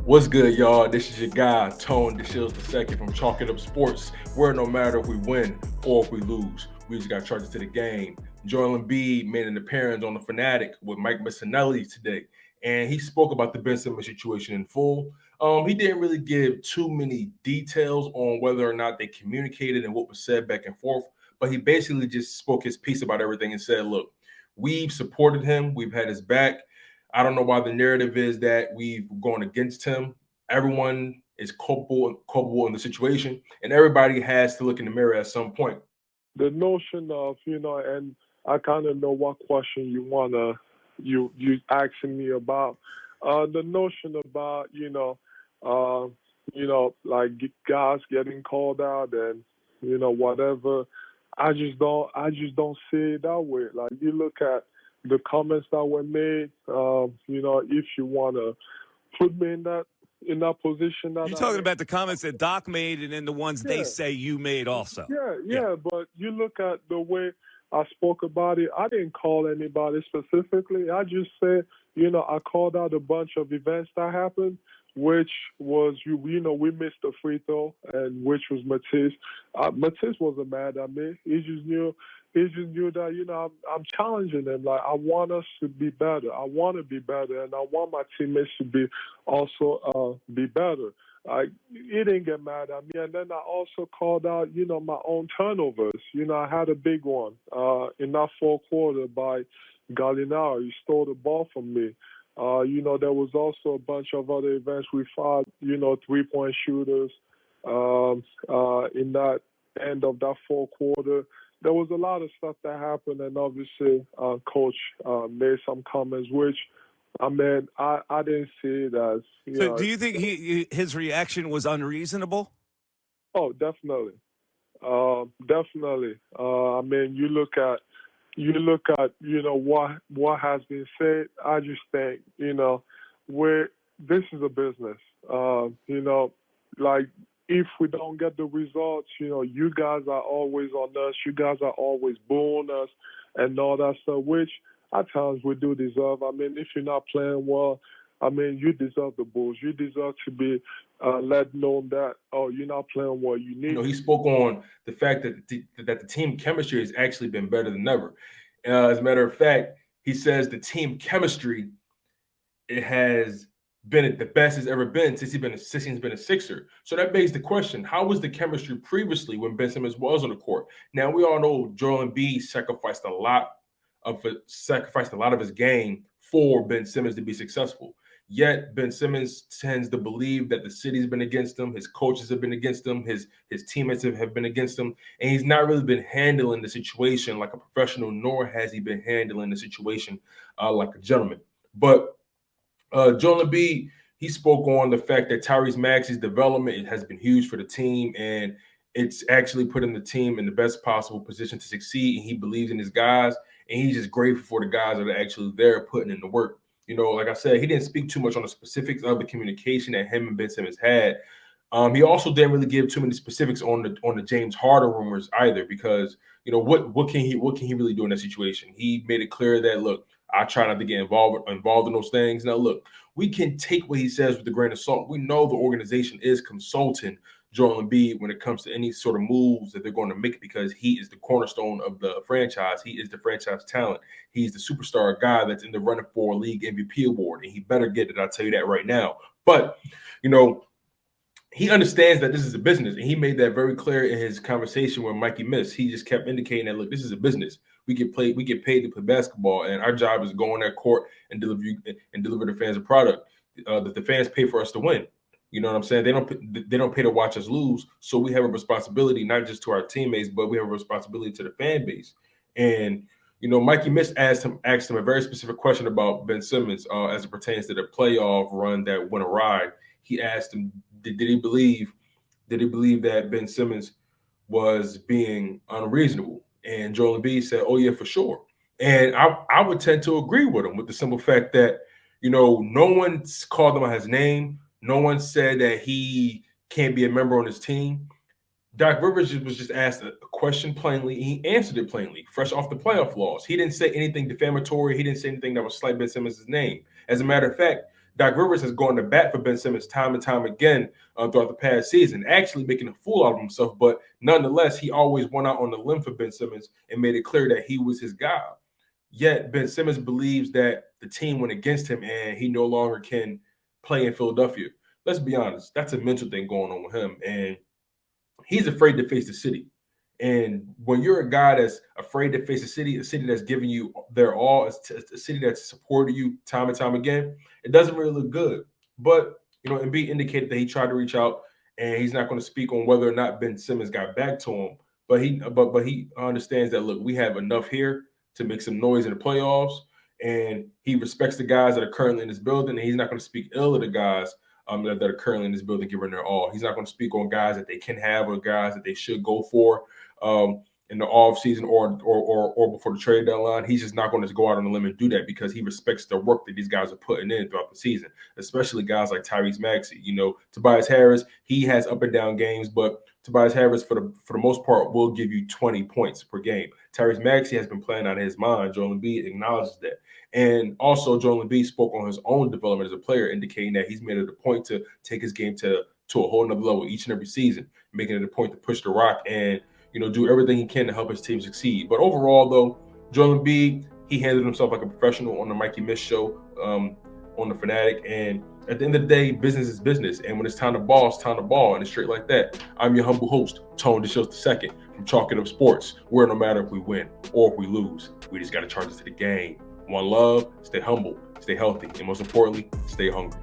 What's good, y'all? This is your guy, Tone DeShields II from Chalk It Up Sports, where no matter if we win or if we lose, we just got charged to the game. Joel Embiid made an appearance on the Fanatic with Mike Missinelli today, and he spoke about the Ben Simmons situation in full. He didn't really give too many details on whether or not they communicated and what was said back and forth, but he basically just spoke his piece about everything and said, look, we've supported him, we've had his back. I don't know why the narrative is that we've gone against him. Everyone is culpable in the situation, and everybody has to look in the mirror at some point. The notion of, and I kind of know what question you asking me about. The notion about, uh, like guys getting called out and whatever. I just don't see it that way. Like you look at the comments that were made. If you wanna put me in that position that You're I'm talking in. about the comments that Doc made and then the ones they Yeah, say you made also. yeah, Yeah. yeah, but you look at the way I spoke about it. I didn't call anybody specifically. I just said, I called out a bunch of events that happened, which was we missed the free throw, and which was Matisse. Matisse wasn't mad at me. He just knew that I'm challenging him. Like I want us to be better. I want to be better, and I want my teammates to be also be better. He didn't get mad at me. And then I also called out, my own turnovers. I had a big one in that fourth quarter by Gallinaro. He stole the ball from me. There was also a bunch of other events we fought, 3-point shooters in that end of that fourth quarter. There was a lot of stuff that happened, and obviously, Coach made some comments, which I mean, I didn't see it as, So do you think his reaction was unreasonable? oh, definitely. Definitely. I mean, you look at what has been said. I just think where this is a business. Like if we don't get the results, you guys are always on us. You guys are always booing us and all that stuff, which at times we do deserve. I mean, if you're not playing well, I mean, you deserve the bulls. You deserve to be let know that you're not playing well. You need. He spoke on the fact that the team chemistry has actually been better than ever. As a matter of fact, he says the team chemistry it has been the best it's ever been since he's been a Sixer. So that begs the question: how was the chemistry previously when Ben Simmons was on the court? Now we all know Joel Embiid sacrificed a lot of his game for Ben Simmons to be successful. Yet Ben Simmons tends to believe that the city's been against him, his coaches have been against him, his teammates have been against him, and he's not really been handling the situation like a professional, nor has he been handling the situation like a gentleman. But Joel Embiid, he spoke on the fact that Tyrese Maxey's development has been huge for the team, and it's actually putting the team in the best possible position to succeed. And he believes in his guys, and he's just grateful for the guys that are actually there putting in the work. Like I said, he didn't speak too much on the specifics of the communication that him and Ben Simmons had. He also didn't really give too many specifics on the James Harden rumors either, because what can he really do in that situation? He made it clear that look, I try not to get involved in those things. Now, look, we can take what he says with a grain of salt. We know the organization is consulting Joel Embiid when it comes to any sort of moves that they're going to make, because he is the cornerstone of the franchise. He is the franchise talent. He's the superstar guy that's in the running for a league MVP award, and he better get it. I'll tell you that right now. But you know, he understands that this is a business, and he made that very clear in his conversation with Mikey Miss. He just kept indicating that look, this is a business. We get paid to play basketball, and our job is to go on that court and deliver the fans a product that the fans pay for us to win. You know what I'm saying? They don't pay to watch us lose, so we have a responsibility not just to our teammates, but we have a responsibility to the fan base. And Mikey Miss asked him a very specific question about Ben Simmons as it pertains to the playoff run that went awry. He asked him, did he believe that Ben Simmons was being unreasonable? And Joel Embiid said, "Oh yeah, for sure." And I would tend to agree with him, with the simple fact that no one called him out his name. No one said that he can't be a member on his team. Doc Rivers was just asked a question plainly. He answered it plainly, fresh off the playoff loss. He didn't say anything defamatory. He didn't say anything that would slight Ben Simmons' name. As a matter of fact, Doc Rivers has gone to bat for Ben Simmons time and time again throughout the past season, actually making a fool out of himself. But nonetheless, he always went out on the limb for Ben Simmons and made it clear that he was his guy. Yet Ben Simmons believes that the team went against him and he no longer can play in Philadelphia. Let's be honest, that's a mental thing going on with him. And he's afraid to face the city. And when you're a guy that's afraid to face a city that's giving you their all, a city that's supported you time and time again, it doesn't really look good. But, Embiid indicated that he tried to reach out, and he's not going to speak on whether or not Ben Simmons got back to him. But he understands that, look, we have enough here to make some noise in the playoffs, and he respects the guys that are currently in this building, and he's not going to speak ill of the guys that are currently in this building giving their all. He's not going to speak on guys that they can have or guys that they should go for in the off season or before the trade deadline. He's just not going to go out on a limb and do that because he respects the work that these guys are putting in throughout the season, especially guys like Tyrese Maxey. Tobias Harris, he has up and down games, but Tobias Harris, for the most part, will give you 20 points per game. Tyrese Maxey has been playing out of his mind. Joel Embiid acknowledges that. And also, Joel Embiid spoke on his own development as a player, indicating that he's made it a point to take his game to a whole nother level each and every season, making it a point to push the rock and do everything he can to help his team succeed. But overall, though, Joel Embiid, he handled himself like a professional on the Mikey Miss show on the Fanatic. And at the end of the day, business is business. And when it's time to ball, it's time to ball. And it's straight like that. I'm your humble host, Tone DeShields II from Chalk It Up Sports, where no matter if we win or if we lose, we just got to charge it to the game. One love, stay humble, stay healthy, and most importantly, stay hungry.